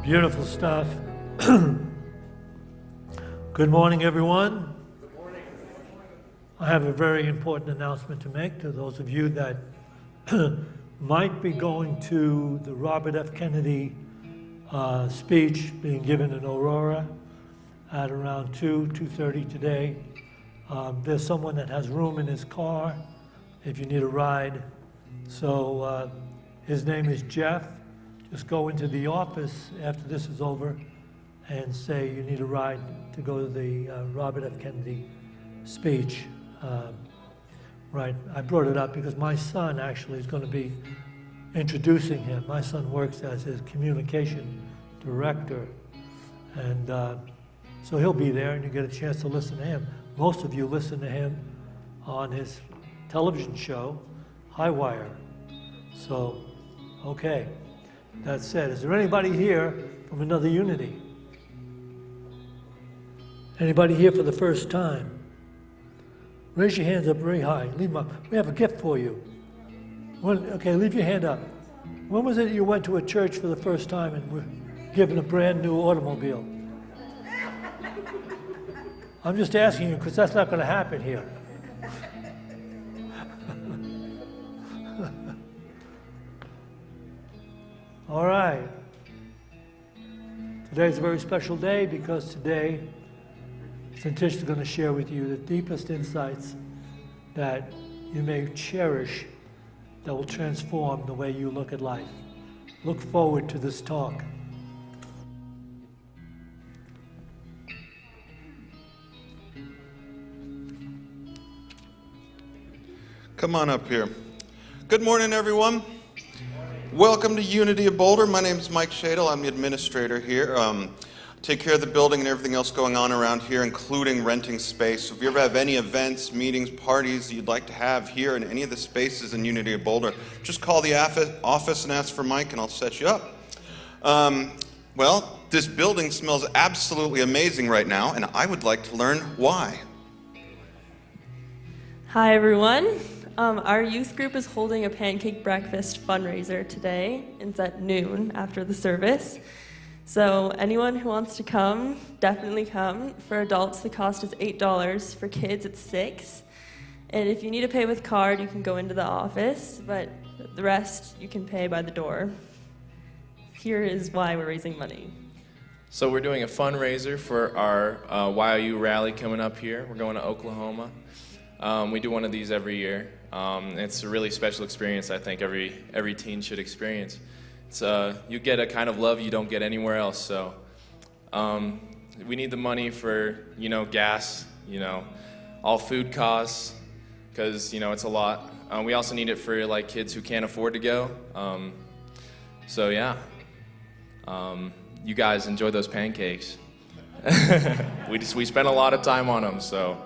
Beautiful stuff. Good morning, everyone. Good morning. I have a very important announcement to make to those of you that might be going to the Robert F. Kennedy speech being given in Aurora at around 2:30 today. There's someone that has room in his car if you need a ride. So his name is Jeff. Just go into the office after this is over and say you need a ride to go to the Robert F. Kennedy speech. Right, I brought it up because my son actually is going to be introducing him. My son works as his communication director, and so he'll be there and you get a chance to listen to him. Most of you listen to him on his television show, High Wire. So, okay. That said, is there anybody here from another Unity? Anybody here for the first time? Raise your hands up very high. Leave them up. We have a gift for you. Okay, leave your hand up. When was it you went to a church for the first time and were given a brand new automobile? I'm just asking you because that's not going to happen here. All right. Today's a very special day because today, Santish is going to share with you the deepest insights that you may cherish that will transform the way you look at life. Look forward to this talk. Come on up here. Good morning, everyone. Welcome to Unity of Boulder. My name is Mike Shadle. I'm the administrator here. Take care of the building and everything else going on around here, including renting space. So if you ever have any events, meetings, parties you'd like to have here in any of the spaces in Unity of Boulder, just call the office and ask for Mike and I'll set you up. Well, this building smells absolutely amazing right now, and I would like to learn why. Hi, everyone. Our youth group is holding a pancake breakfast fundraiser today. It's at noon after the service. So anyone who wants to come, definitely come. For adults, the cost is $8. For kids, it's $6. And if you need to pay with card, you can go into the office, but the rest you can pay by the door. Here is why we're raising money. So we're doing a fundraiser for our YOU rally coming up here. We're going to Oklahoma. We do one of these every year. It's a really special experience I think every teen should experience. It's, you get a kind of love you don't get anywhere else. So we need the money for, gas, all food costs, because, it's a lot. We also need it for like kids who can't afford to go. So yeah, you guys enjoy those pancakes. we spent a lot of time on them, so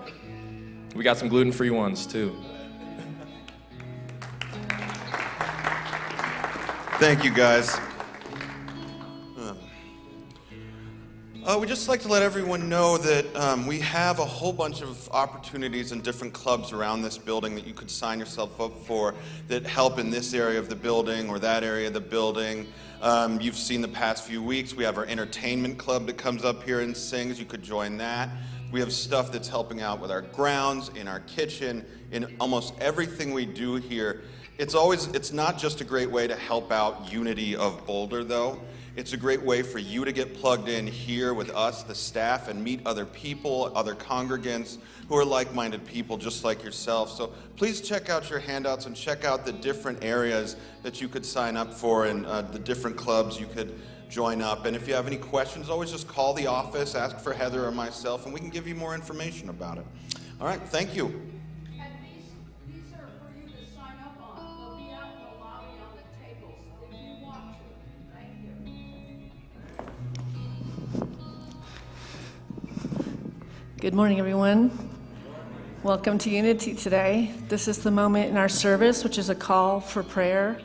we got some gluten-free ones too. Thank you, guys. We'd just like to let everyone know that we have a whole bunch of opportunities in different clubs around this building that you could sign yourself up for that help in this area of the building or that area of the building. You've seen the past few weeks, we have our entertainment club that comes up here and sings. You could join that. We have stuff that's helping out with our grounds, in our kitchen, in almost everything we do here. It's not just a great way to help out Unity of Boulder, though. It's a great way for you to get plugged in here with us, the staff, and meet other people, other congregants who are like-minded people just like yourself. So please check out your handouts and check out the different areas that you could sign up for and the different clubs you could join up. And if you have any questions, always just call the office, ask for Heather or myself, and we can give you more information about it. All right, thank you. And these are for you to sign up on. They'll be out in the lobby on the tables if you want to. Thank you. Good morning, everyone. Welcome to Unity today. This is the moment in our service, which is a call for prayer.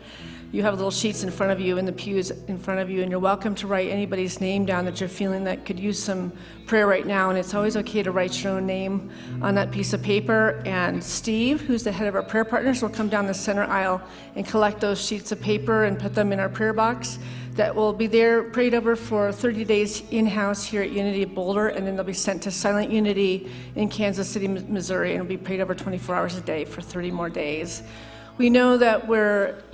You have little sheets in front of you, in the pews in front of you, and you're welcome to write anybody's name down that you're feeling that could use some prayer right now. And it's always okay to write your own name on that piece of paper. And Steve, who's the head of our prayer partners, will come down the center aisle and collect those sheets of paper and put them in our prayer box that will be there prayed over for 30 days in-house here at Unity of Boulder, and then they'll be sent to Silent Unity in Kansas City, Missouri, and will be prayed over 24 hours a day for 30 more days. We know that we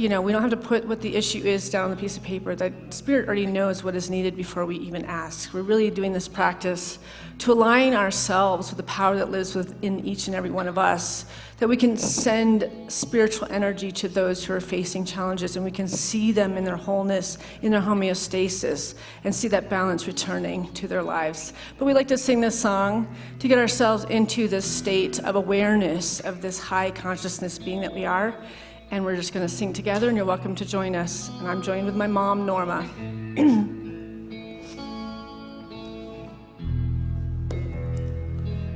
don't have to put what the issue is down on the piece of paper. The Spirit already knows what is needed before we even ask. We're really doing this practice to align ourselves with the power that lives within each and every one of us, that we can send spiritual energy to those who are facing challenges, and we can see them in their wholeness, in their homeostasis, and see that balance returning to their lives. But we like to sing this song to get ourselves into this state of awareness of this high consciousness being that we are. And we're just going to sing together, and you're welcome to join us. And I'm joined with my mom, Norma.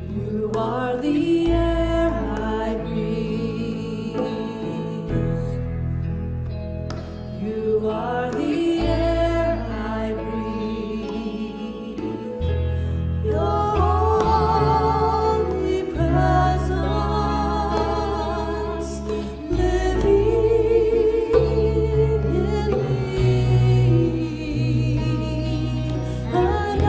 You are the air I breathe. You are the air I breathe. Your holy presence living in me. And I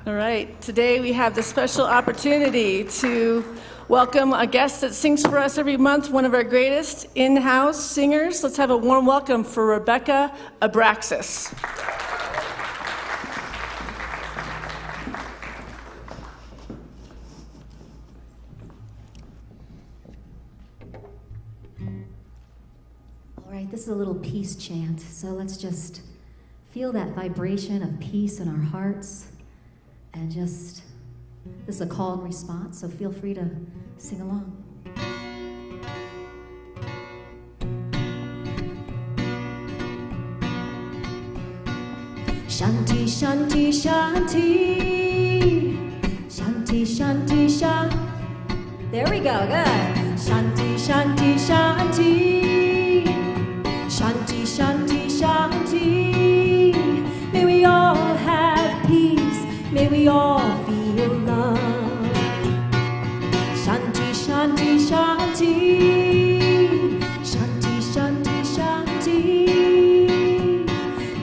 All right, today we have the special opportunity to welcome a guest that sings for us every month, one of our greatest in-house singers. Let's have a warm welcome for Rebecca Abraxas. All right, this is a little peace chant, so let's just feel that vibration of peace in our hearts, and just, this is a call and response, so feel free to sing along. Shanti, shanti, shanti, shanti, shanti, shanti. There we go, good. Shanti, shanti, shanti, shanti, shanti, shanti. May we all have peace, may we all feel love. Shanti, shanti, shanti, shanti, shanti, shanti.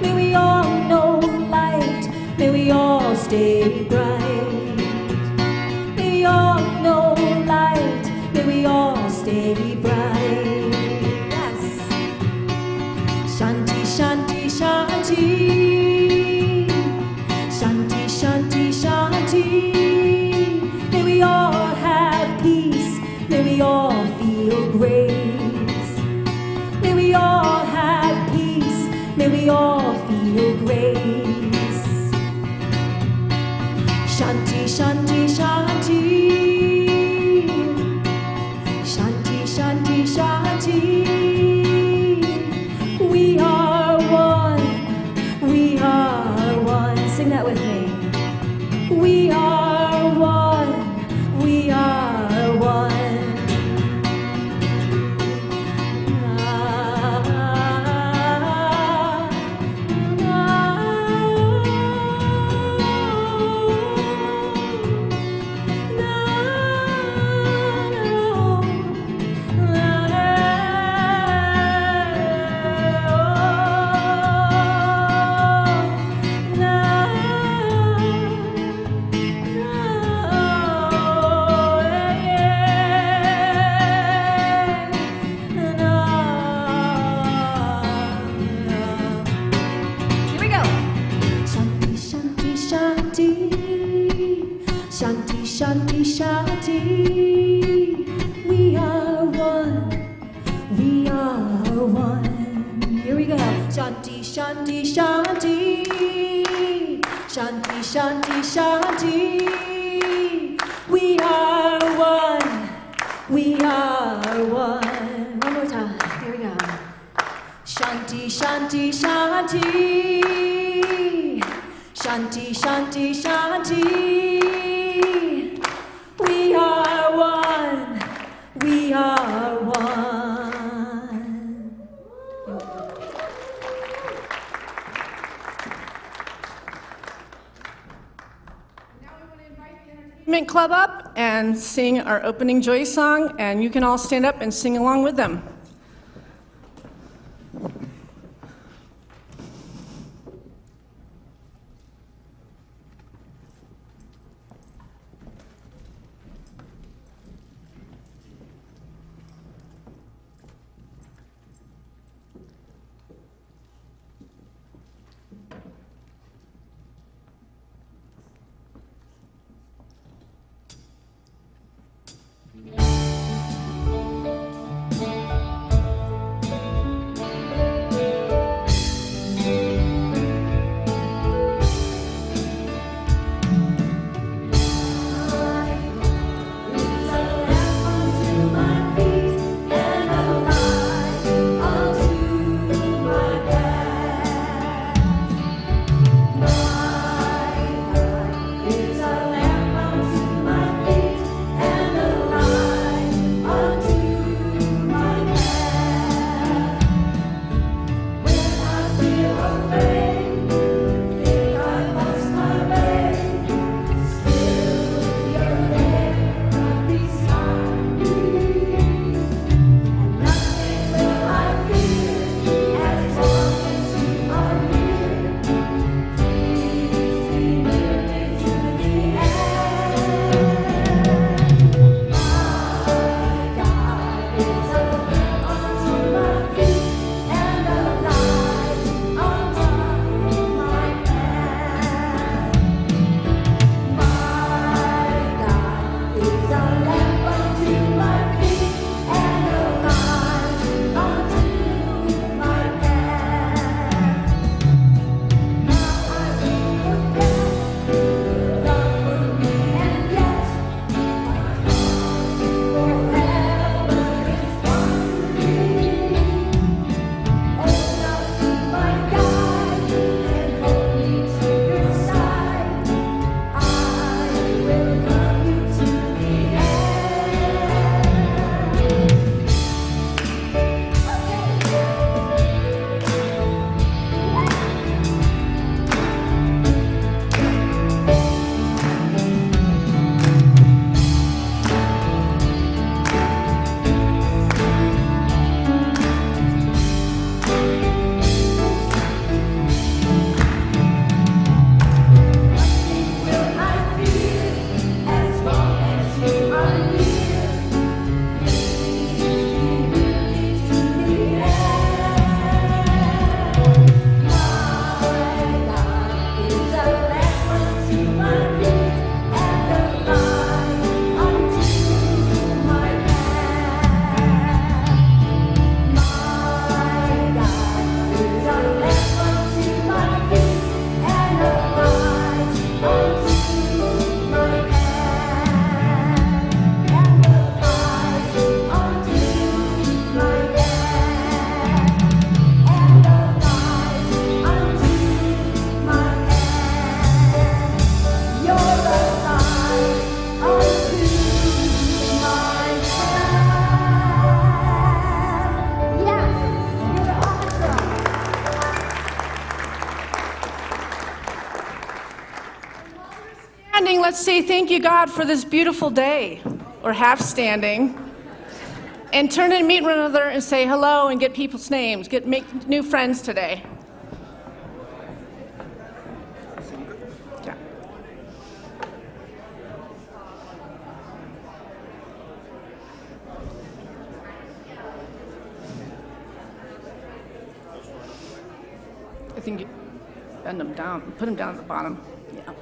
May we all know light, may we all stay bright. May we all know light, may we all stay bright. Yes. Shanti, shanti, shanti, shanti, shanti, shanti. May we all have peace, may we all feel grace. May we all have peace, may we all feel grace. Shanti, shanti, shanti, shanti, shanti, shanti. We are one, we are one. Sing that with me. We are one, we are one. Here we go. Shanti, shanti, shanti, shanti, shanti, shanti. We are one, we are one. Here we go. Shanti, shanti, shanti, shanti, shanti, shanti. We are one, we are one. One more time. Here we go. Shanti, shanti, shanti, shanti, shanti, shanti. We are one, we are one. Entertainment Club up and sing our opening joy song, and you can all stand up and sing along with them. let's say thank you, God, for this beautiful day, or half standing, and turn and meet one another and say hello and get people's names, make new friends today. Yeah. I think you bend them down, put them down at the bottom. Yeah.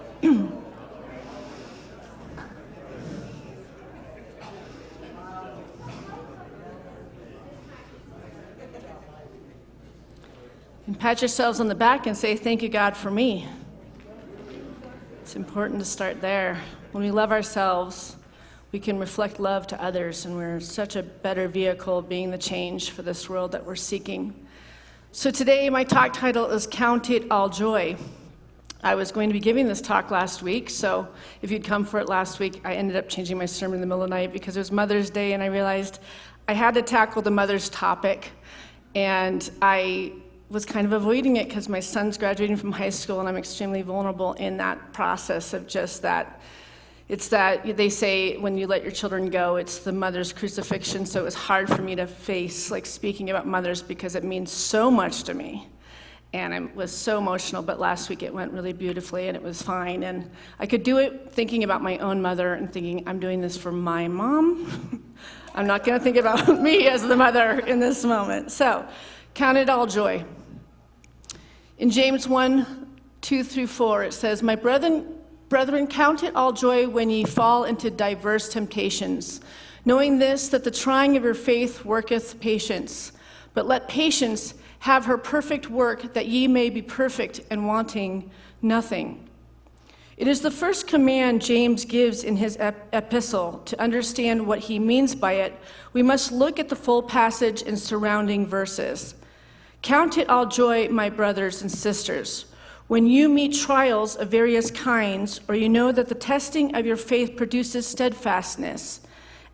And pat yourselves on the back and say, thank you, God, for me. It's important to start there. When we love ourselves, we can reflect love to others, and we're such a better vehicle being the change for this world that we're seeking. So today, my talk title is Count It All Joy. I was going to be giving this talk last week, so if you'd come for it last week, I ended up changing my sermon in the middle of the night because it was Mother's Day, and I realized I had to tackle the mother's topic, and I was kind of avoiding it because my son's graduating from high school, and I'm extremely vulnerable in that process of just that. It's that they say when you let your children go, it's the mother's crucifixion, so it was hard for me to face like speaking about mothers because it means so much to me. And I was so emotional, but last week it went really beautifully and it was fine. And I could do it thinking about my own mother and thinking, I'm doing this for my mom. I'm not going to think about me as the mother in this moment. So, count it all joy. In James 1:2-4, it says, My brethren, count it all joy when ye fall into diverse temptations, knowing this, that the trying of your faith worketh patience. But let patience have her perfect work, that ye may be perfect and wanting nothing. It is the first command James gives in his epistle. To understand what he means by it, we must look at the full passage and surrounding verses. Count it all joy, my brothers and sisters, when you meet trials of various kinds, or you know that the testing of your faith produces steadfastness.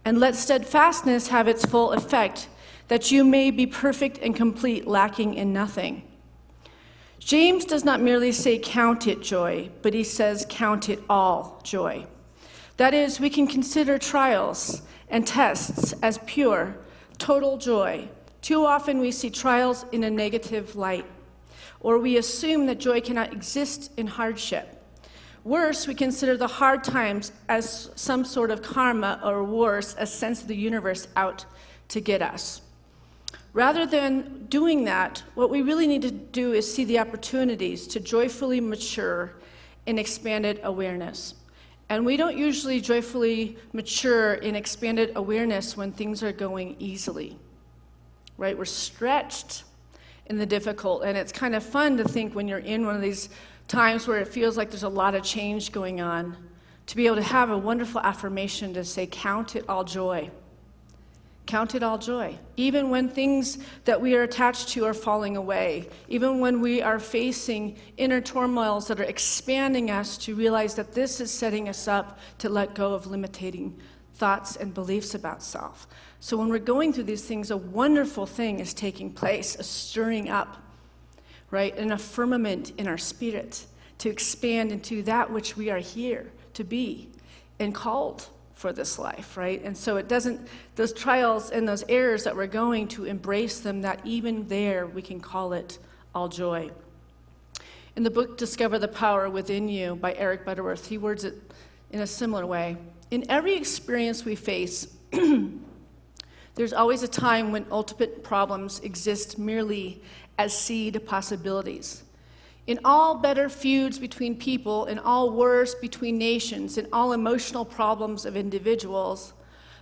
And let steadfastness have its full effect, that you may be perfect and complete, lacking in nothing. James does not merely say count it joy, but he says count it all joy. That is, we can consider trials and tests as pure, total joy. Too often we see trials in a negative light, or we assume that joy cannot exist in hardship. Worse, we consider the hard times as some sort of karma, or worse, a sense of the universe out to get us. Rather than doing that, what we really need to do is see the opportunities to joyfully mature in expanded awareness. And we don't usually joyfully mature in expanded awareness when things are going easily, right? We're stretched in the difficult, and it's kind of fun to think when you're in one of these times where it feels like there's a lot of change going on, to be able to have a wonderful affirmation to say, count it all joy. Count it all joy. Even when things that we are attached to are falling away, even when we are facing inner turmoils that are expanding us to realize that this is setting us up to let go of limiting thoughts and beliefs about self. So when we're going through these things, a wonderful thing is taking place, a stirring up, right? An affirmament in our spirit to expand into that which we are here to be and called for this life, right? And so it doesn't, those trials and those errors that we're going to embrace them, that even there we can call it all joy. In the book Discover the Power Within You by Eric Butterworth, he words it in a similar way. In every experience we face, there's always a time when ultimate problems exist merely as seed possibilities. In all better feuds between people, in all wars between nations, in all emotional problems of individuals,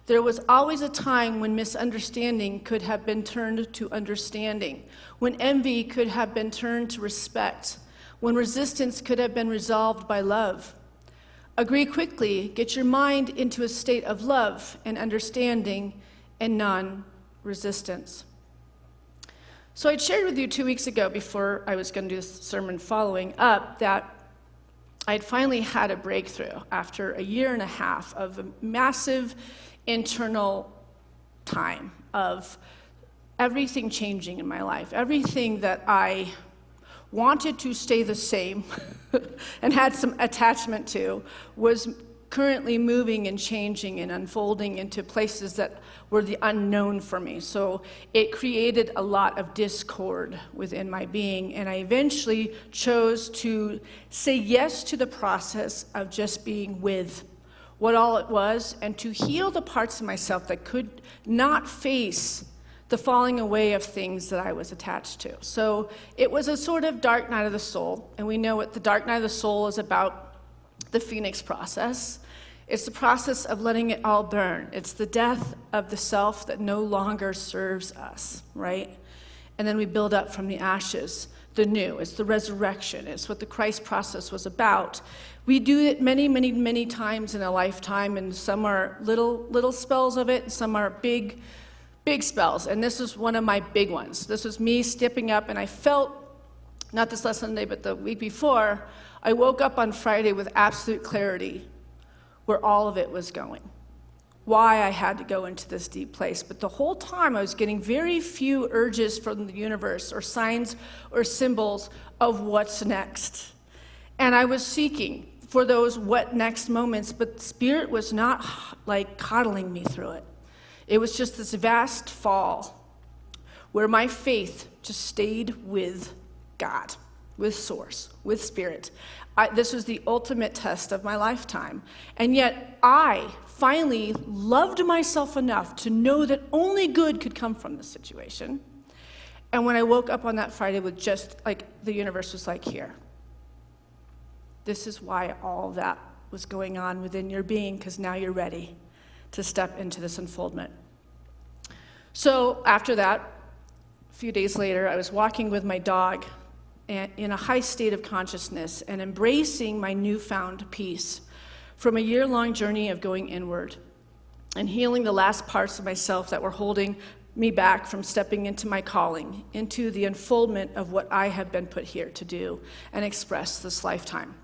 there was always a time when misunderstanding could have been turned to understanding, when envy could have been turned to respect, when resistance could have been resolved by love. Agree quickly, get your mind into a state of love and understanding and non-resistance. So I shared with you 2 weeks ago, before I was going to do this sermon following up, that I'd finally had a breakthrough after 1.5 years of a massive internal time of everything changing in my life, everything that I wanted to stay the same and had some attachment to was currently moving and changing and unfolding into places that were the unknown for me. So it created a lot of discord within my being, and I eventually chose to say yes to the process of just being with what all it was, and to heal the parts of myself that could not face the falling away of things that I was attached to. So it was a sort of dark night of the soul, and we know what the dark night of the soul is about: the phoenix process. It's the process of letting it all burn. It's the death of the self that no longer serves us, right? And then we build up from the ashes the new. It's the resurrection. It's what the Christ process was about. We do it many, many, many times in a lifetime, and some are little spells of it, and some are big spells. And this is one of my big ones. This was me stepping up, and I felt, not this last Sunday, but the week before, I woke up on Friday with absolute clarity where all of it was going, why I had to go into this deep place. But the whole time I was getting very few urges from the universe or signs or symbols of what's next. And I was seeking for those what next moments, but Spirit was not like coddling me through it. It was just this vast fall where my faith just stayed with God, with Source, with Spirit. This was the ultimate test of my lifetime. And yet I finally loved myself enough to know that only good could come from this situation. And when I woke up on that Friday with just like the universe was like, here. This is why all that was going on within your being, because now you're ready to step into this unfoldment. So after that, a few days later, I was walking with my dog in a high state of consciousness and embracing my newfound peace from a year-long journey of going inward and healing the last parts of myself that were holding me back from stepping into my calling, into the unfoldment of what I have been put here to do and express this lifetime.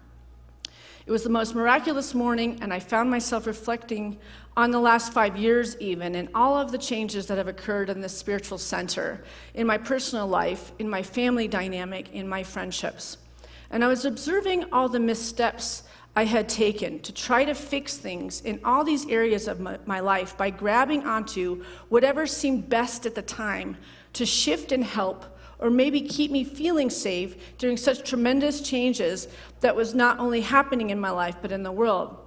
It was the most miraculous morning, and I found myself reflecting on the last 5 years even, and all of the changes that have occurred in this spiritual center, in my personal life, in my family dynamic, in my friendships. And I was observing all the missteps I had taken to try to fix things in all these areas of my life by grabbing onto whatever seemed best at the time to shift and help, or maybe keep me feeling safe during such tremendous changes that was not only happening in my life, but in the world.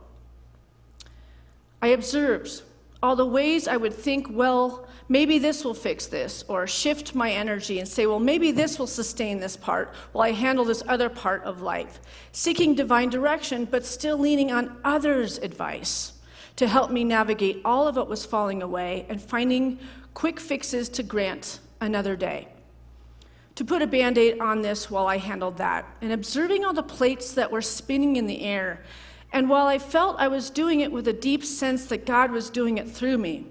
I observed all the ways I would think, well, maybe this will fix this, or shift my energy and say, well, maybe this will sustain this part while I handle this other part of life, seeking divine direction, but still leaning on others' advice to help me navigate all of what was falling away and finding quick fixes to grant another day. To put a Band-Aid on this while I handled that, and observing all the plates that were spinning in the air. And while I felt I was doing it with a deep sense that God was doing it through me,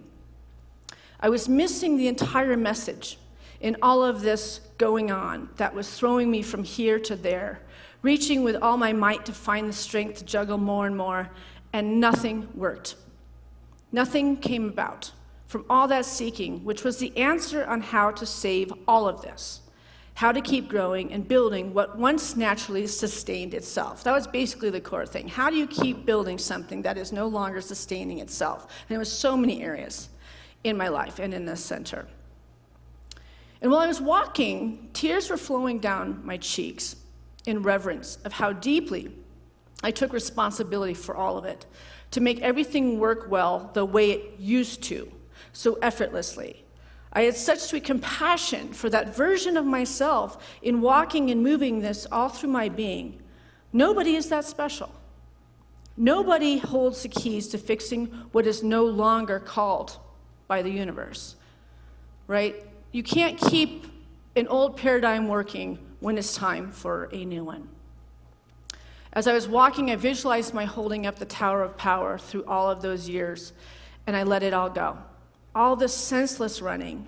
I was missing the entire message in all of this going on that was throwing me from here to there, reaching with all my might to find the strength to juggle more and more, and nothing worked. Nothing came about from all that seeking, which was the answer on how to save all of this. How to keep growing and building what once naturally sustained itself. That was basically the core thing. How do you keep building something that is no longer sustaining itself? And it was so many areas in my life and in this center. And while I was walking, tears were flowing down my cheeks in reverence of how deeply I took responsibility for all of it, to make everything work well the way it used to, so effortlessly. I had such sweet compassion for that version of myself in walking and moving this all through my being. Nobody is that special. Nobody holds the keys to fixing what is no longer called by the universe, right? You can't keep an old paradigm working when it's time for a new one. As I was walking, I visualized my holding up the Tower of Power through all of those years, and I let it all go. All this senseless running,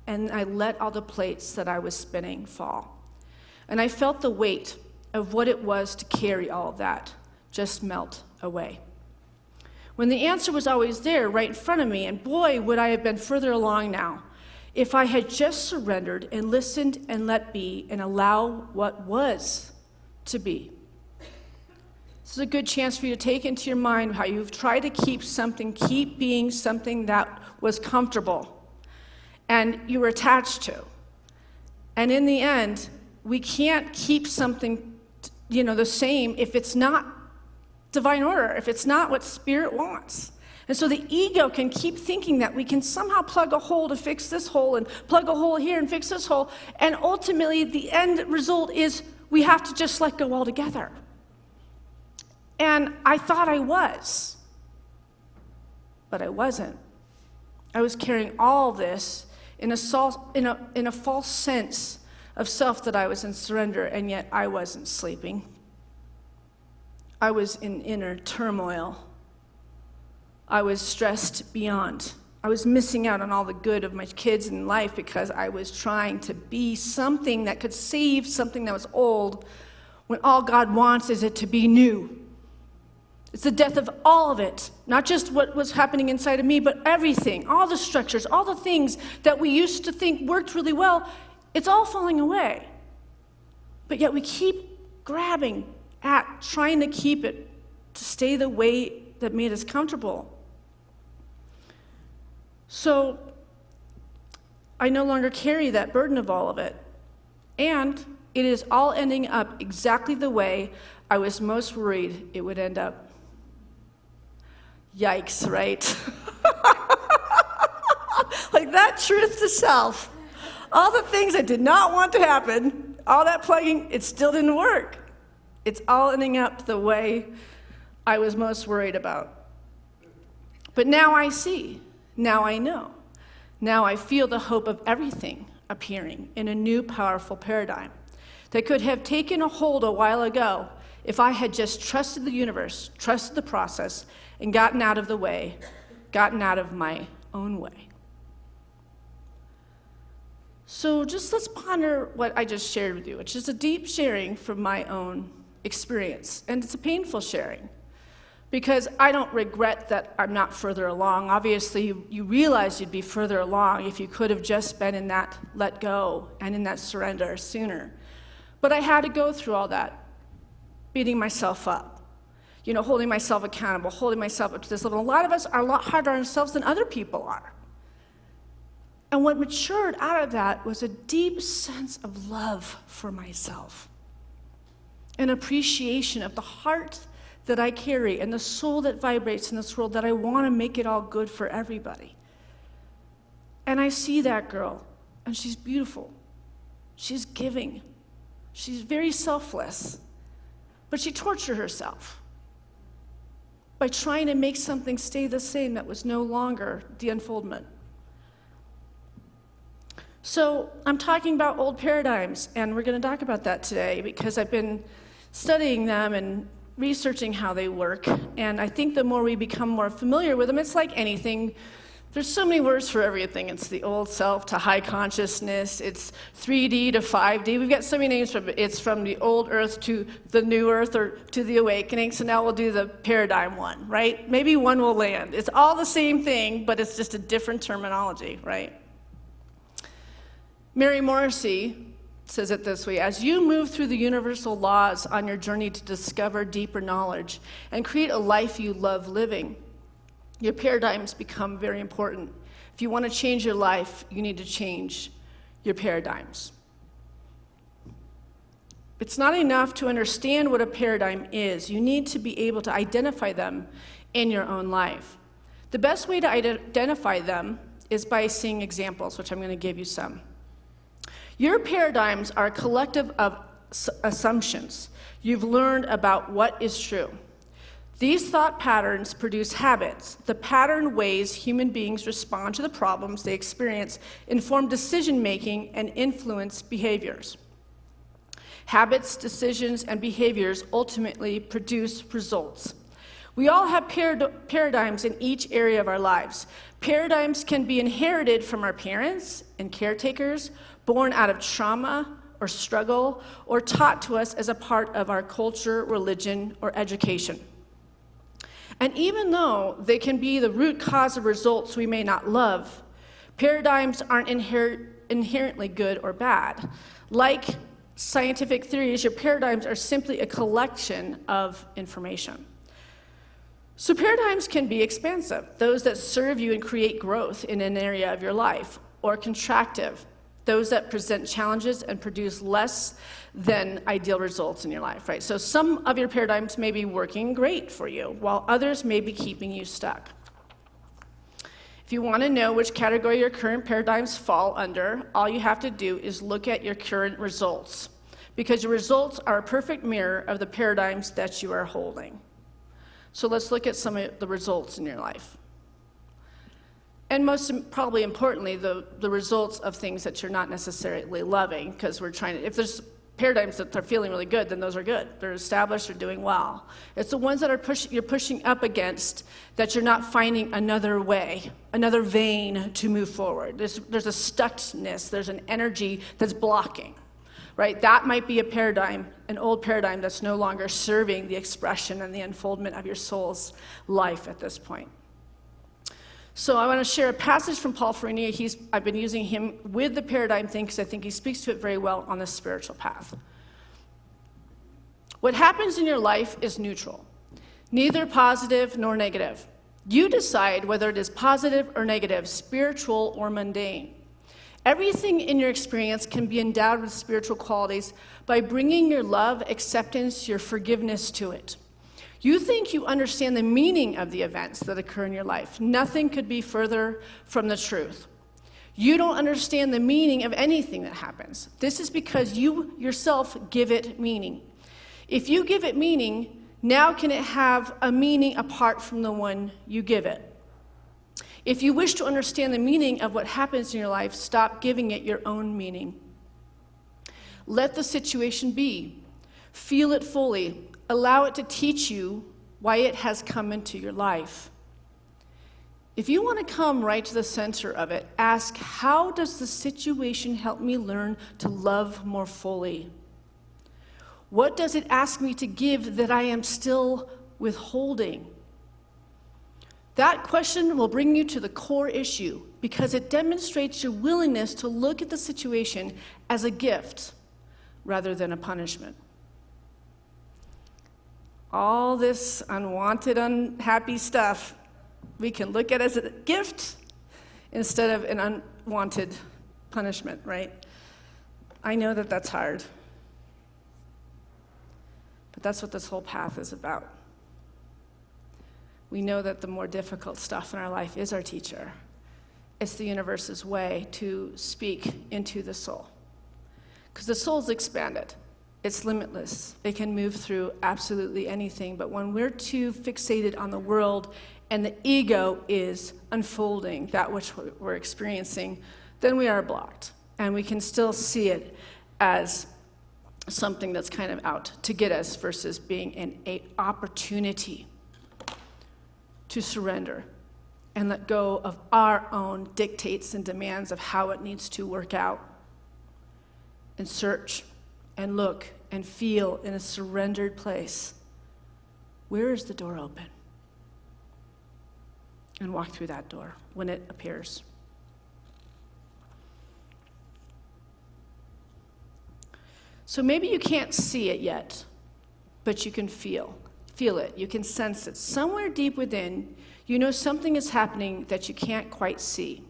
and I let all the plates that I was spinning fall. And I felt the weight of what it was to carry all of that just melt away. When the answer was always there, right in front of me, and boy, would I have been further along now if I had just surrendered and listened and let be and allow what was to be. This is a good chance for you to take into your mind how you've tried to keep being something that was comfortable and you were attached to. And in the end, we can't keep something, the same if it's not divine order, if it's not what Spirit wants. And so the ego can keep thinking that we can somehow plug a hole to fix this hole and plug a hole here and fix this hole. And ultimately, the end result is we have to just let go altogether. And I thought I was, but I wasn't. I was carrying all this in a false sense of self that I was in surrender, and yet I wasn't sleeping. I was in inner turmoil. I was stressed beyond. I was missing out on all the good of my kids in life because I was trying to be something that could save something that was old when all God wants is it to be new. It's the death of all of it, not just what was happening inside of me, but everything, all the structures, all the things that we used to think worked really well, it's all falling away. But yet we keep grabbing at trying to keep it to stay the way that made us comfortable. So I no longer carry that burden of all of it. And it is all ending up exactly the way I was most worried it would end up. Yikes, right? Like that truth to self. All the things I did not want to happen, all that plugging, it still didn't work. It's all ending up the way I was most worried about. But now I see. Now I know. Now I feel the hope of everything appearing in a new powerful paradigm that could have taken a hold a while ago if I had just trusted the universe, trusted the process, and gotten out of the way, gotten out of my own way. So just let's ponder what I just shared with you, which is a deep sharing from my own experience. And it's a painful sharing because I don't regret that I'm not further along. Obviously, you realize you'd be further along if you could have just been in that let go and in that surrender sooner. But I had to go through all that, beating myself up, holding myself accountable, holding myself up to this level. A lot of us are a lot harder on ourselves than other people are. And what matured out of that was a deep sense of love for myself, an appreciation of the heart that I carry and the soul that vibrates in this world, that I want to make it all good for everybody. And I see that girl, and she's beautiful. She's giving. She's very selfless. But she tortured herself by trying to make something stay the same that was no longer the unfoldment. So I'm talking about old paradigms, and we're going to talk about that today because I've been studying them and researching how they work. And I think the more we become more familiar with them, it's like anything. There's so many words for everything. It's the old self to high consciousness. It's 3D to 5D. We've got so many names for it. It's from the old earth to the new earth or to the awakening. So now we'll do the paradigm one, right? Maybe one will land. It's all the same thing, but it's just a different terminology, right? Mary Morrissey says it this way: as you move through the universal laws on your journey to discover deeper knowledge and create a life you love living, your paradigms become very important. If you want to change your life, you need to change your paradigms. It's not enough to understand what a paradigm is. You need to be able to identify them in your own life. The best way to identify them is by seeing examples, which I'm going to give you some. Your paradigms are a collective of assumptions you've learned about what is true. These thought patterns produce habits. The patterned ways human beings respond to the problems they experience inform decision-making and influence behaviors. Habits, decisions, and behaviors ultimately produce results. We all have paradigms in each area of our lives. Paradigms can be inherited from our parents and caretakers, born out of trauma or struggle, or taught to us as a part of our culture, religion, or education. And even though they can be the root cause of results we may not love, Paradigms aren't inherently good or bad. Like scientific theories, your paradigms are simply a collection of information. So paradigms can be expansive, those that serve you and create growth in an area of your life, or contractive, those that present challenges and produce less than ideal results in your life, right? So some of your paradigms may be working great for you, while others may be keeping you stuck. If you want to know which category your current paradigms fall under, all you have to do is look at your current results, because your results are a perfect mirror of the paradigms that you are holding. So let's look at some of the results in your life. And most probably importantly, the results of things that you're not necessarily loving, because we're trying to, if there's paradigms that are feeling really good, then those are good. They're established, they're doing well. It's the ones that are you're pushing up against that you're not finding another way, another vein to move forward. There's a stuckness, there's an energy that's blocking, right? That might be a paradigm, an old paradigm that's no longer serving the expression and the unfoldment of your soul's life at this point. So I want to share a passage from Paul Ferrini. I've been using him with the paradigm thing because I think he speaks to it very well on the spiritual path. What happens in your life is neutral, neither positive nor negative. You decide whether it is positive or negative, spiritual or mundane. Everything in your experience can be endowed with spiritual qualities by bringing your love, acceptance, your forgiveness to it. You think you understand the meaning of the events that occur in your life. Nothing could be further from the truth. You don't understand the meaning of anything that happens. This is because you yourself give it meaning. If you give it meaning, now can it have a meaning apart from the one you give it? If you wish to understand the meaning of what happens in your life, stop giving it your own meaning. Let the situation be. Feel it fully. Allow it to teach you why it has come into your life. If you want to come right to the center of it, ask, how does the situation help me learn to love more fully? What does it ask me to give that I am still withholding? That question will bring you to the core issue because it demonstrates your willingness to look at the situation as a gift rather than a punishment. All this unwanted, unhappy stuff, we can look at as a gift instead of an unwanted punishment, right? I know that that's hard. But that's what this whole path is about. We know that the more difficult stuff in our life is our teacher. It's the universe's way to speak into the soul. Because the soul's expanded. It's limitless. It can move through absolutely anything. But when we're too fixated on the world and the ego is unfolding that which we're experiencing, then we are blocked. And we can still see it as something that's kind of out to get us versus being an opportunity to surrender and let go of our own dictates and demands of how it needs to work out, and search and look and feel in a surrendered place. Where is the door open? And walk through that door when it appears. So maybe you can't see it yet, but you can feel it. You can sense it. Somewhere deep within, you know something is happening that you can't quite see.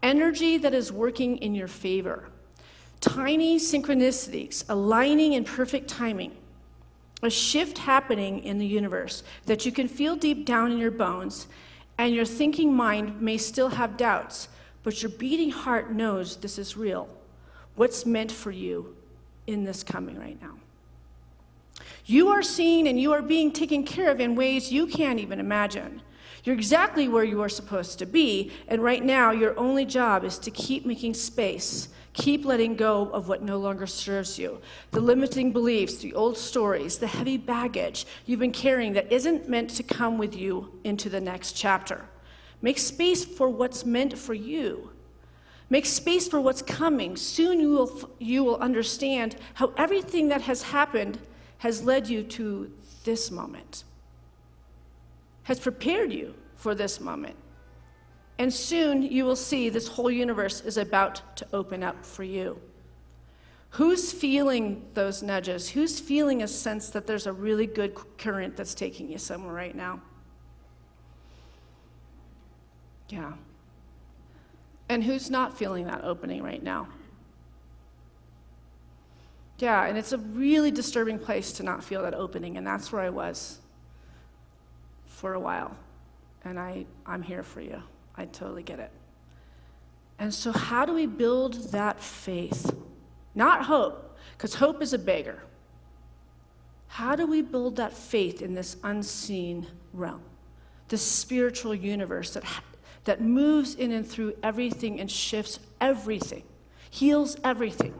Energy that is working in your favor. Tiny synchronicities aligning in perfect timing. A shift happening in the universe that you can feel deep down in your bones, and your thinking mind may still have doubts, but your beating heart knows this is real. What's meant for you in this coming right now. You are seen and you are being taken care of in ways you can't even imagine. You're exactly where you are supposed to be, and right now your only job is to keep making space, keep letting go of what no longer serves you, the limiting beliefs, the old stories, the heavy baggage you've been carrying that isn't meant to come with you into the next chapter. Make space for what's meant for you. Make space for what's coming. Soon you will understand how everything that has happened has led you to this moment, has prepared you for this moment. And soon you will see this whole universe is about to open up for you. Who's feeling those nudges? Who's feeling a sense that there's a really good current that's taking you somewhere right now? Yeah. And who's not feeling that opening right now? Yeah, and it's a really disturbing place to not feel that opening, and that's where I was for a while. And I'm here for you. I totally get it. And so how do we build that faith? Not hope, because hope is a beggar. How do we build that faith in this unseen realm, this spiritual universe that moves in and through everything and shifts everything, heals everything?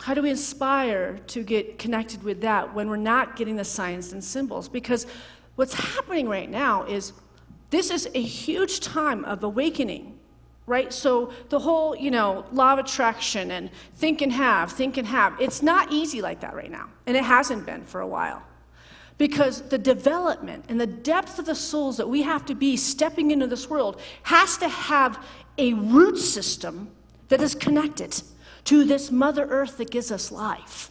How do we aspire to get connected with that when we're not getting the signs and symbols? Because what's happening right now is this is a huge time of awakening, right? So the whole, law of attraction and think and have, it's not easy like that right now. And it hasn't been for a while. Because the development and the depth of the souls that we have to be stepping into this world has to have a root system that is connected to this Mother Earth that gives us life.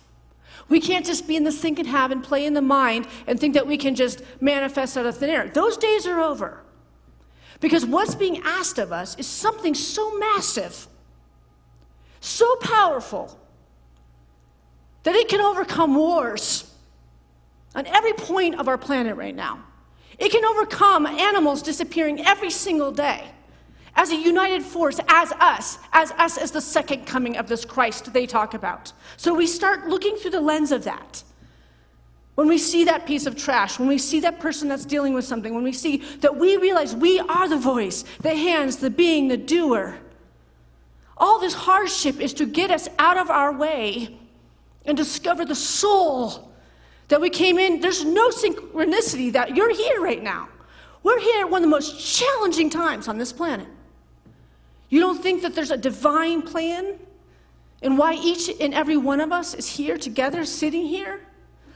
We can't just be in this think and have and play in the mind and think that we can just manifest out of thin air. Those days are over. Because what's being asked of us is something so massive, so powerful, that it can overcome wars on every point of our planet right now. It can overcome animals disappearing every single day. As a united force, as us as the second coming of this Christ they talk about. So we start looking through the lens of that. When we see that piece of trash, when we see that person that's dealing with something, when we see that we realize we are the voice, the hands, the being, the doer. All this hardship is to get us out of our way and discover the soul that we came in. There's no synchronicity that you're here right now. We're here at one of the most challenging times on this planet. You don't think that there's a divine plan and why each and every one of us is here together, sitting here,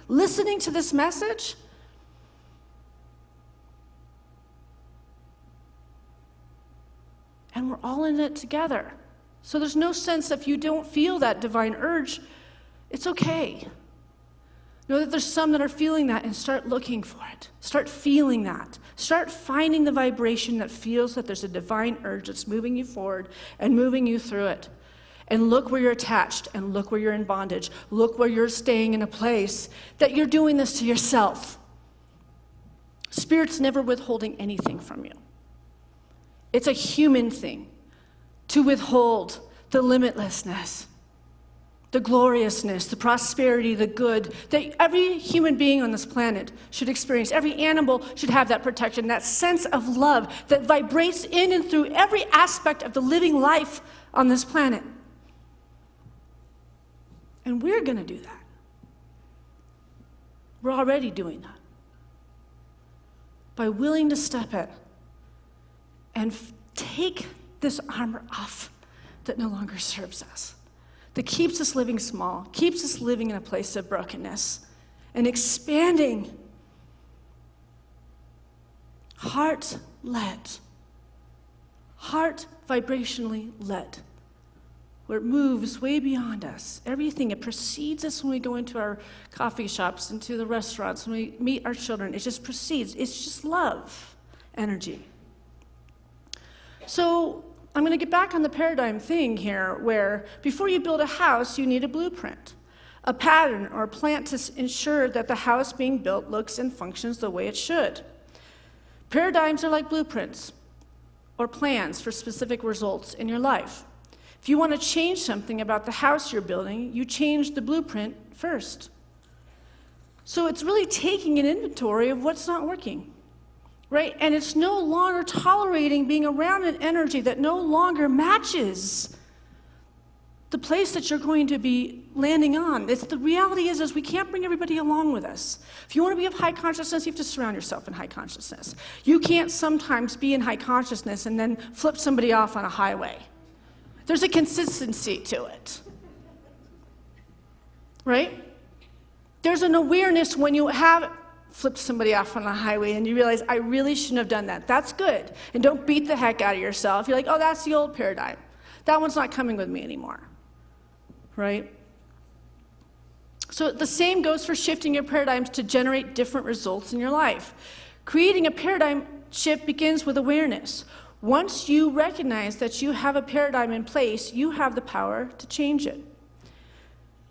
listening to this message? And we're all in it together. So there's no sense if you don't feel that divine urge, it's okay. Know that there's some that are feeling that and start looking for it. Start feeling that. Start finding the vibration that feels that there's a divine urge that's moving you forward and moving you through it. And look where you're attached and look where you're in bondage. Look where you're staying in a place that you're doing this to yourself. Spirit's never withholding anything from you. It's a human thing to withhold the limitlessness, the gloriousness, the prosperity, the good that every human being on this planet should experience. Every animal should have that protection, that sense of love that vibrates in and through every aspect of the living life on this planet. And we're going to do that. We're already doing that. By willing to step in and take this armor off that no longer serves us, that keeps us living small, keeps us living in a place of brokenness, and expanding, heart-led, heart vibrationally led, where it moves way beyond us. Everything, it precedes us when we go into our coffee shops, into the restaurants, when we meet our children. It just precedes. It's just love energy. So I'm going to get back on the paradigm thing here, where before you build a house, you need a blueprint, a pattern or a plan to ensure that the house being built looks and functions the way it should. Paradigms are like blueprints or plans for specific results in your life. If you want to change something about the house you're building, you change the blueprint first. So it's really taking an inventory of what's not working. Right? And it's no longer tolerating being around an energy that no longer matches the place that you're going to be landing on. The reality is we can't bring everybody along with us. If you want to be of high consciousness, you have to surround yourself in high consciousness. You can't sometimes be in high consciousness and then flip somebody off on a highway. There's a consistency to it. Right? There's an awareness when you have flipped somebody off on the highway and you realize, I really shouldn't have done that. That's good. And don't beat the heck out of yourself. You're like, oh, that's the old paradigm. That one's not coming with me anymore, right? So the same goes for shifting your paradigms to generate different results in your life. Creating a paradigm shift begins with awareness. Once you recognize that you have a paradigm in place, you have the power to change it.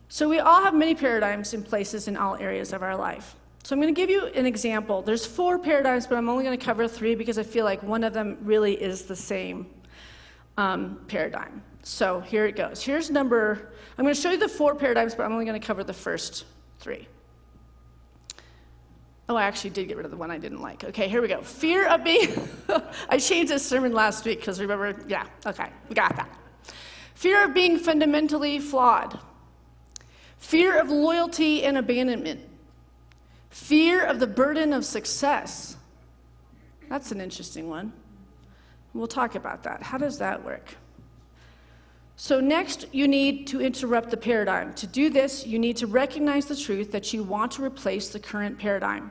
So we all have many paradigms in places in all areas of our life. So I'm going to give you an example. There's 4 paradigms, but I'm only going to cover 3 because I feel like one of them really is the same paradigm. So here it goes. I'm going to show you the 4 paradigms, but I'm only going to cover the first 3. Oh, I actually did get rid of the one I didn't like. Okay, here we go. Fear of being, I changed this sermon last week because remember, yeah, okay, we got that. Fear of being fundamentally flawed. Fear of loyalty and abandonment. Fear of the burden of success. That's an interesting one. We'll talk about that. How does that work? So next, you need to interrupt the paradigm. To do this, you need to recognize the truth that you want to replace the current paradigm.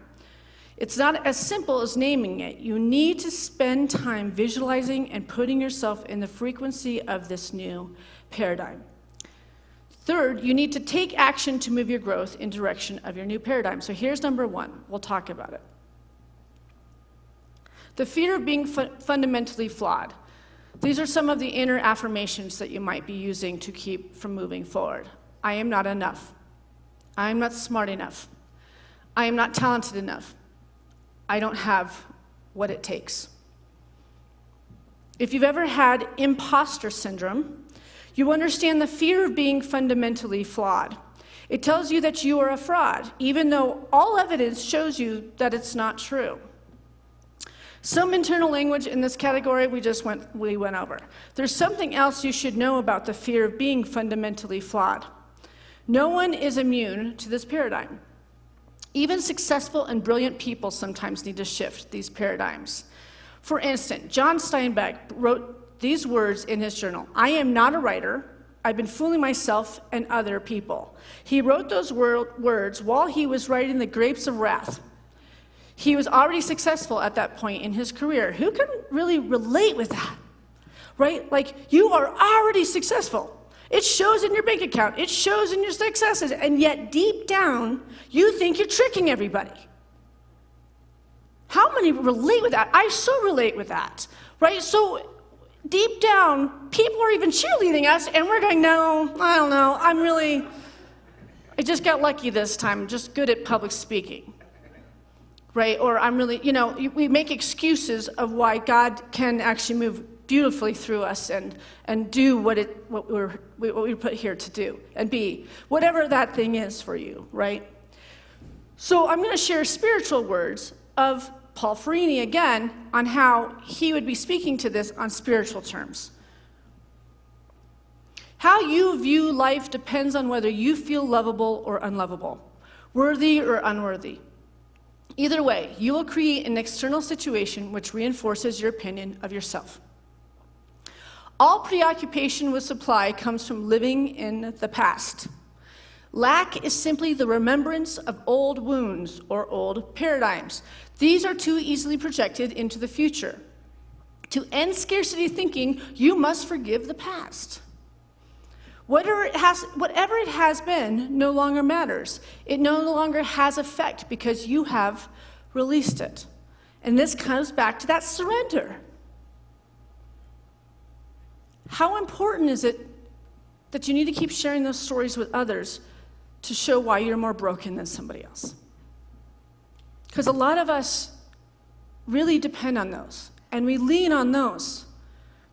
It's not as simple as naming it. You need to spend time visualizing and putting yourself in the frequency of this new paradigm. Third, you need to take action to move your growth in direction of your new paradigm. So here's number 1. We'll talk about it. The fear of being fundamentally flawed. These are some of the inner affirmations that you might be using to keep from moving forward. I am not enough. I am not smart enough. I am not talented enough. I don't have what it takes. If you've ever had imposter syndrome, you understand the fear of being fundamentally flawed. It tells you that you are a fraud, even though all evidence shows you that it's not true. Some internal language in this category we went over. There's something else you should know about the fear of being fundamentally flawed. No one is immune to this paradigm. Even successful and brilliant people sometimes need to shift these paradigms. For instance, John Steinbeck wrote these words in his journal. I am not a writer. I've been fooling myself and other people. He wrote those words while he was writing The Grapes of Wrath. He was already successful at that point in his career. Who can really relate with that? Right? Like, you are already successful. It shows in your bank account. It shows in your successes. And yet, deep down, you think you're tricking everybody. How many relate with that? I so relate with that. Right? So, deep down, people are even cheerleading us, and we're going, no, I don't know. I just got lucky this time. I'm just good at public speaking. Right? Or we make excuses of why God can actually move beautifully through us and do what we put here to do and be, whatever that thing is for you, right? So I'm going to share spiritual words of Paul Farini again on how he would be speaking to this on spiritual terms. How you view life depends on whether you feel lovable or unlovable, worthy or unworthy. Either way, you will create an external situation which reinforces your opinion of yourself. All preoccupation with supply comes from living in the past. Lack is simply the remembrance of old wounds or old paradigms. These are too easily projected into the future. To end scarcity thinking, you must forgive the past. Whatever it has been no longer matters. It no longer has effect because you have released it. And this comes back to that surrender. How important is it that you need to keep sharing those stories with others to show why you're more broken than somebody else? Because a lot of us really depend on those, and we lean on those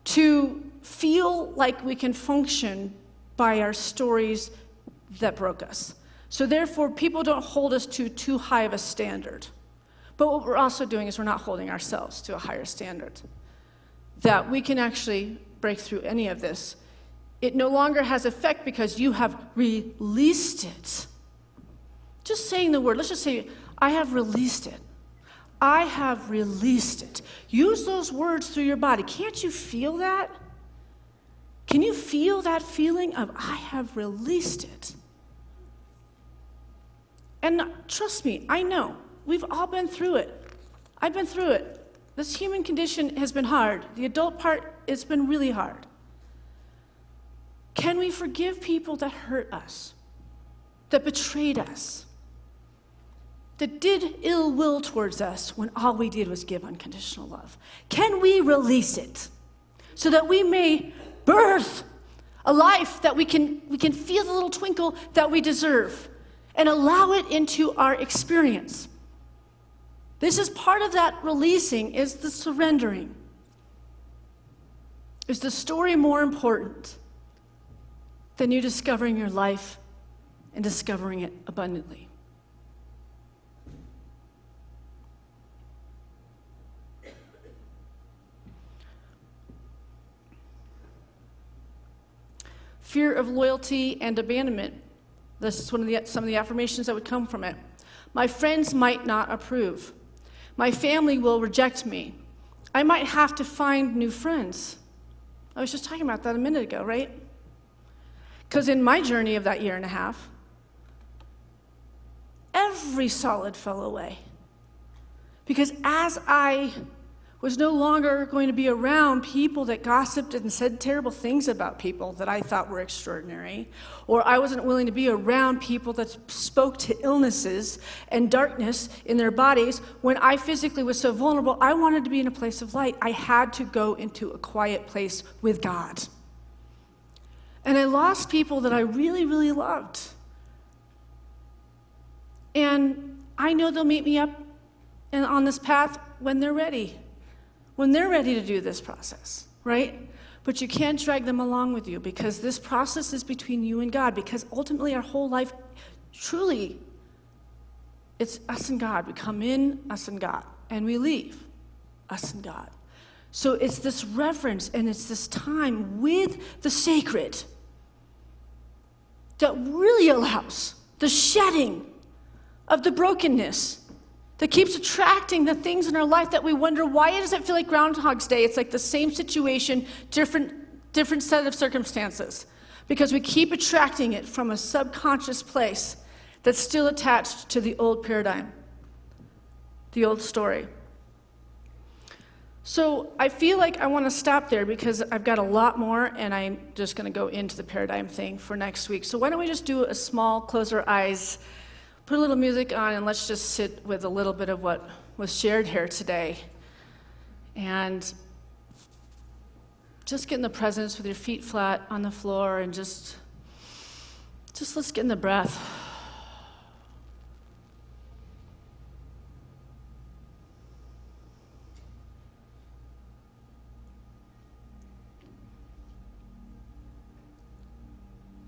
to feel like we can function by our stories that broke us. So therefore, people don't hold us to too high of a standard. But what we're also doing is we're not holding ourselves to a higher standard. That we can actually break through any of this. It no longer has effect because you have released it. Just saying the word, let's just say, I have released it. I have released it. Use those words through your body. Can't you feel that? Can you feel that feeling of, I have released it? And trust me, I know, we've all been through it. I've been through it. This human condition has been hard. The adult part, it's been really hard. Can we forgive people that hurt us, that betrayed us, that did ill will towards us when all we did was give unconditional love? Can we release it so that we may birth a life that we can feel the little twinkle that we deserve and allow it into our experience? This is part of that releasing, is the surrendering. Is the story more important than you discovering your life and discovering it abundantly? Fear of loyalty and abandonment. This is some of the affirmations that would come from it. My friends might not approve. My family will reject me. I might have to find new friends. I was just talking about that a minute ago, right? Because in my journey of that year and a half, every solid fell away. Because as I was no longer going to be around people that gossiped and said terrible things about people that I thought were extraordinary, or I wasn't willing to be around people that spoke to illnesses and darkness in their bodies, when I physically was so vulnerable, I wanted to be in a place of light. I had to go into a quiet place with God. And I lost people that I really, really loved. And I know they'll meet me up on this path when they're ready. When they're ready to do this process, right? But you can't drag them along with you, because this process is between you and God, because ultimately our whole life, truly, it's us and God. We come in, us and God, and we leave, us and God. So it's this reverence and it's this time with the sacred that really allows the shedding of the brokenness that keeps attracting the things in our life that we wonder, why does it feel like Groundhog's Day? It's like the same situation, different set of circumstances. Because we keep attracting it from a subconscious place that's still attached to the old paradigm, the old story. So I feel like I want to stop there because I've got a lot more, and I'm just going to go into the paradigm thing for next week. So why don't we just do a small, close our eyes, put a little music on, and let's just sit with a little bit of what was shared here today. And just get in the presence with your feet flat on the floor, and just let's get in the breath.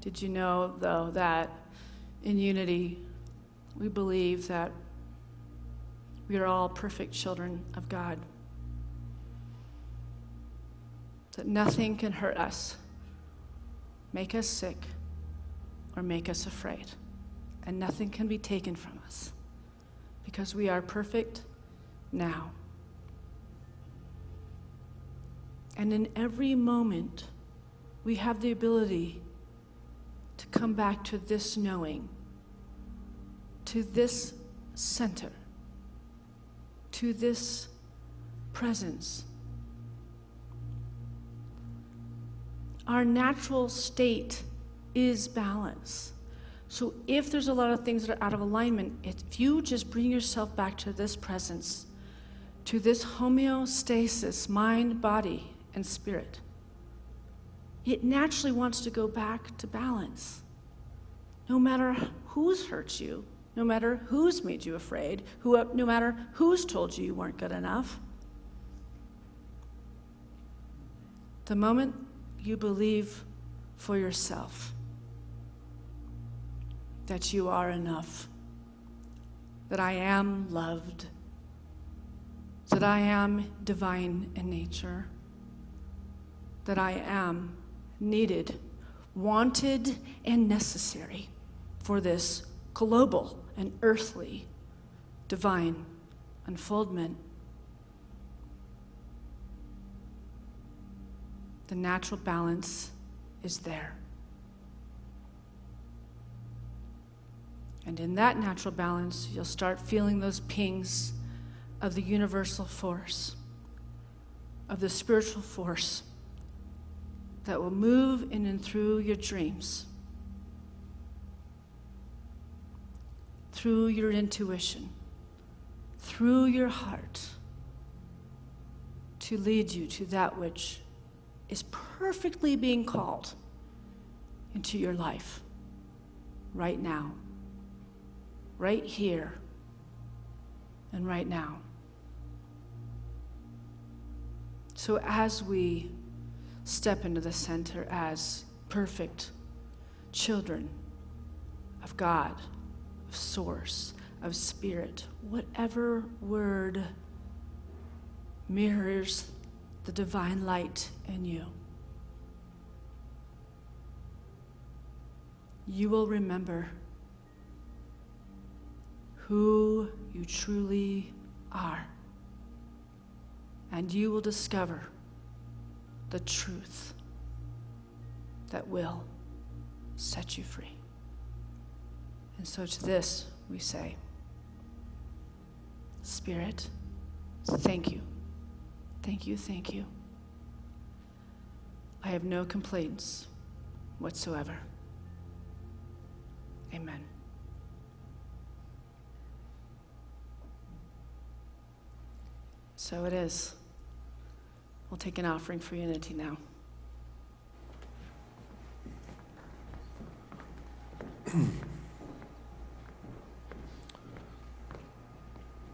Did you know, though, that in unity, we believe that we are all perfect children of God? That nothing can hurt us, make us sick, or make us afraid. And nothing can be taken from us, because we are perfect now. And in every moment, we have the ability to come back to this knowing, to this center, to this presence. Our natural state is balance. So if there's a lot of things that are out of alignment, if you just bring yourself back to this presence, to this homeostasis, mind, body, and spirit, it naturally wants to go back to balance. No matter who's hurt you, no matter who's made you afraid, no matter who's told you weren't good enough. The moment you believe for yourself that you are enough, that I am loved, that I am divine in nature, that I am needed, wanted, and necessary for this global and earthly divine unfoldment. The natural balance is there. And in that natural balance, you'll start feeling those pings of the universal force, of the spiritual force that will move in and through your dreams, through your intuition, through your heart, to lead you to that which is perfectly being called into your life right now, right here, and right now. So as we step into the center as perfect children of God, of Source, of Spirit, whatever word mirrors the divine light in you, you will remember who you truly are, and you will discover the truth that will set you free. And so to this we say, Spirit, thank you. Thank you, thank you. I have no complaints whatsoever. Amen. So it is. We'll take an offering for unity now.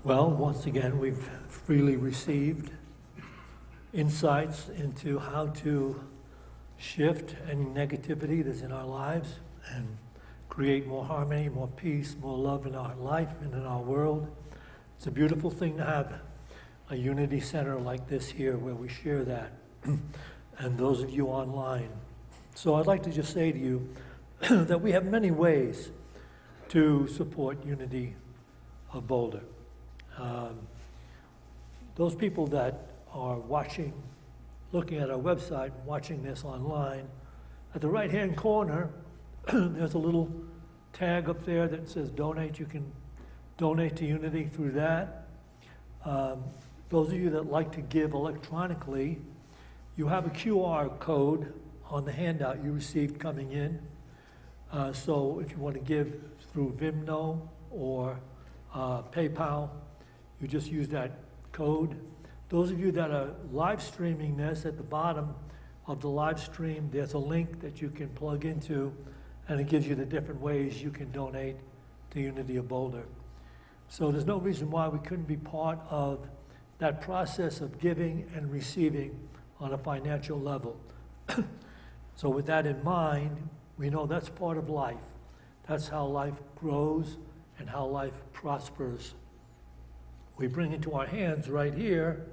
Well, once again, we've freely received insights into how to shift any negativity that's in our lives and create more harmony, more peace, more love in our life and in our world. It's a beautiful thing to have a unity center like this here where we share that, and those of you online. So I'd like to just say to you that we have many ways to support Unity of Boulder. Those people that are watching, looking at our website, watching this online, at the right-hand corner, there's a little tag up there that says donate. You can donate to Unity through that. Those of you that like to give electronically, you have a QR code on the handout you received coming in. So if you want to give through Vimno or PayPal, you just use that code. Those of you that are live streaming this, at the bottom of the live stream, there's a link that you can plug into, and it gives you the different ways you can donate to Unity of Boulder. So there's no reason why we couldn't be part of that process of giving and receiving on a financial level. So with that in mind, we know that's part of life. That's how life grows and how life prospers. We bring into our hands right here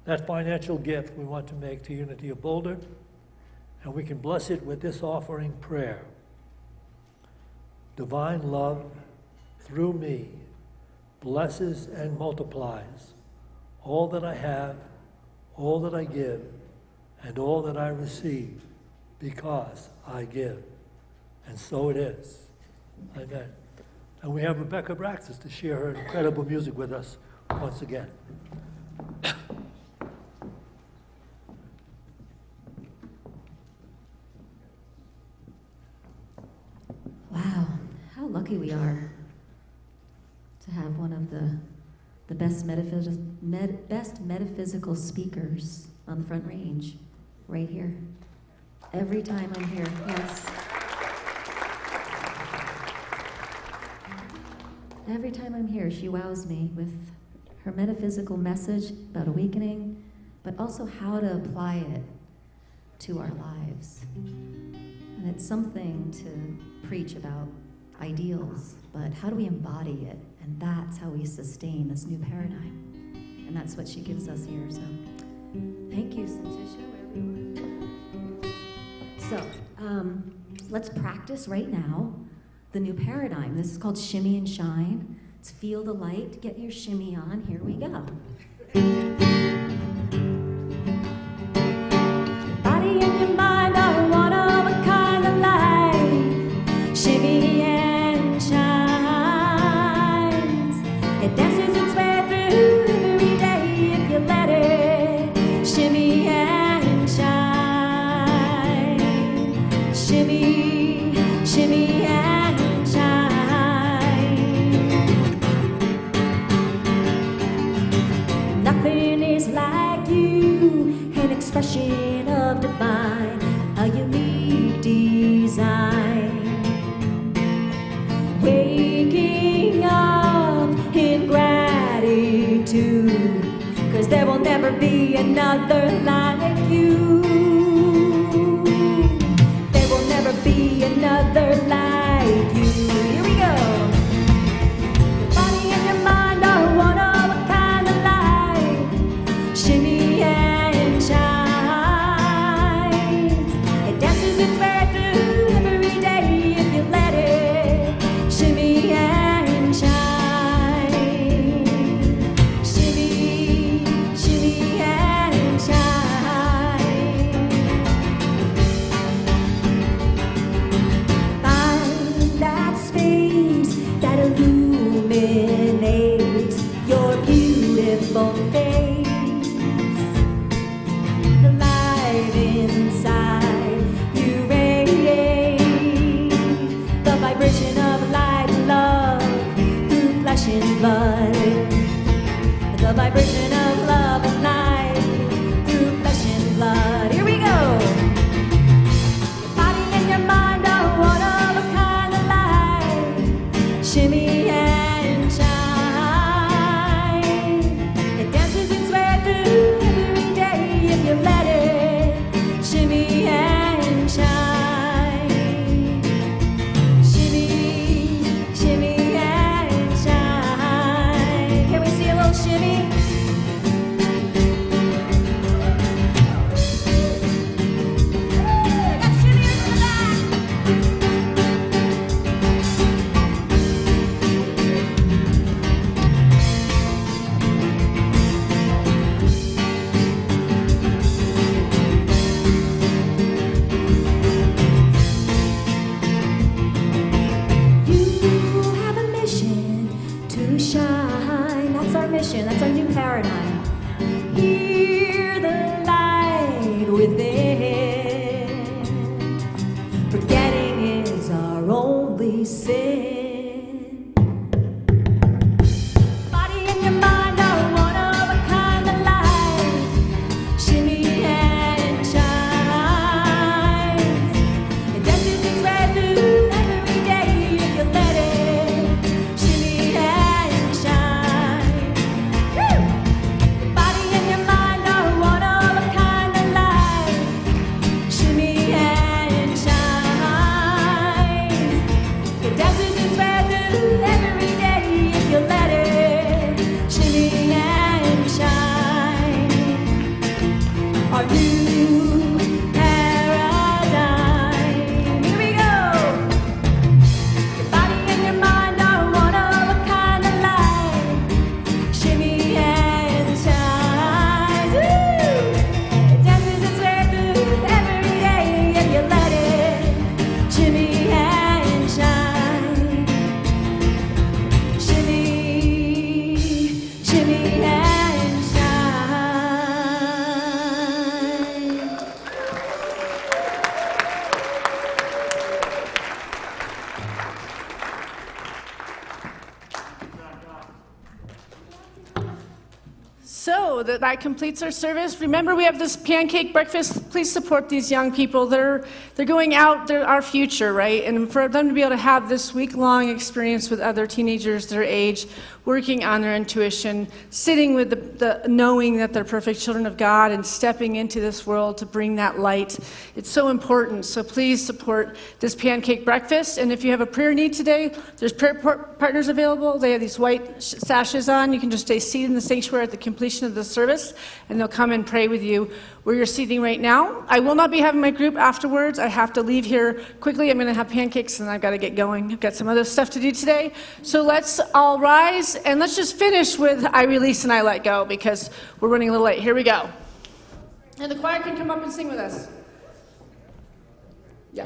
that financial gift we want to make to Unity of Boulder, and we can bless it with this offering prayer. Divine love, through me, blesses and multiplies all that I have, all that I give, and all that I receive, because I give. And so it is. Amen. And we have Rebecca Braxis to share her incredible music with us once again. Wow, how lucky we are to have one of the best metaphysical speakers on the Front Range right here. Every time I'm here, yes. Every time I'm here, she wows me with her metaphysical message about awakening, but also how to apply it to our lives. And it's something to preach about ideals, but how do we embody it? And that's how we sustain this new paradigm. And that's what she gives us here. So thank you, Santisha, wherever you are. So let's practice right now the new paradigm. This is called Shimmy and Shine. Let's feel the light. Get your shimmy on. Here we go. Body and your mind are one of a kind of light. Shimmy and shine. expression of divine, a unique design. Waking up in gratitude, 'cause there will never be another like you. There will never be another like you. Here we go. Your body and your mind are one of a kind of light. Shimmy and shine. It dances its way through every day if you let it. Shimmy and shine. Shimmy, shimmy and shine. Find that space that illuminates your beautiful face. The light inside you radiate, the vibration of light and love through flesh and blood. The vibration of love and light through flesh and blood. Here we go. Your body and your mind are one of a kind of light. Shimmy and shine. It dances its way through every day if you let it. Shimmy and shine. Shimmy, shimmy and shine. Can we see a little shimmy? Got shimmiers in the back. You have a mission to shine. That's our mission. That's our new paradigm. Hear the light within. Forgetting is our only sin. Body and your mind are one of a kind of light. Shimmy and shine. It dances its way through every day if you let it. Shimmy and shine. Woo! Your body and your mind are one of a kind of light. Shimmy and shine. It dances its way through every day if you let it. Shimmy and shine. Our new paradigm. Here we go. Your body and your mind are one of a kind of light. Shimmy and shine. Woo! It dances its way through every day if you let it. Shimmy and shine. Shimmy, shimmy and shine. So that completes our service. Remember, we have this pancake breakfast. Please support these young people. They're going out. They're our future, right? And for them to be able to have this week-long experience with other teenagers their age, working on their intuition, sitting with the knowing that they're perfect children of God and stepping into this world to bring that light. It's so important. So please support this pancake breakfast. And if you have a prayer need today, there's prayer partners available. They have these white sashes on. You can just stay seated in the sanctuary at the completion of the service, and they'll come and pray with you where you're seating right now. I will not be having my group afterwards. I have to leave here quickly. I'm going to have pancakes, and I've got to get going. I've got some other stuff to do today. So let's all rise, and let's just finish with I release and I let go, because we're running a little late. Here we go. And the choir can come up and sing with us. Yeah.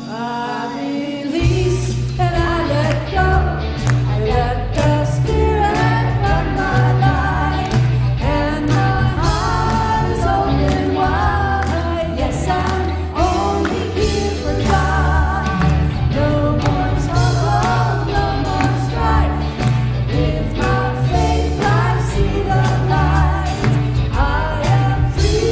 I release and I let go. I let the Spirit run my life, and my heart is open wide. Yes, I'm only here for God. No more trouble, no more strife. With my faith I see the light. I am free.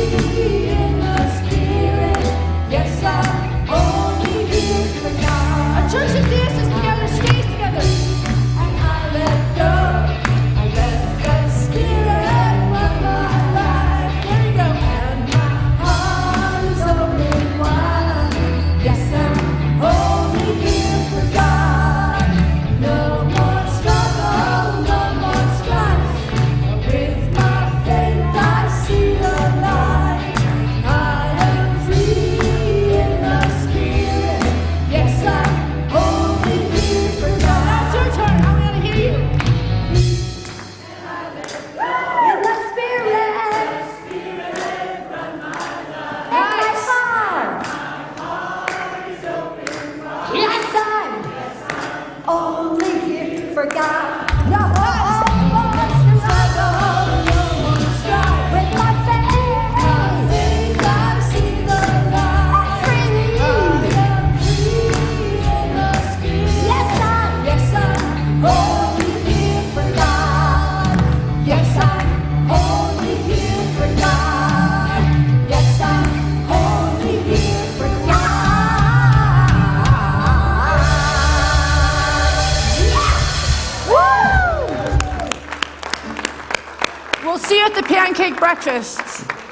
pancake breakfast.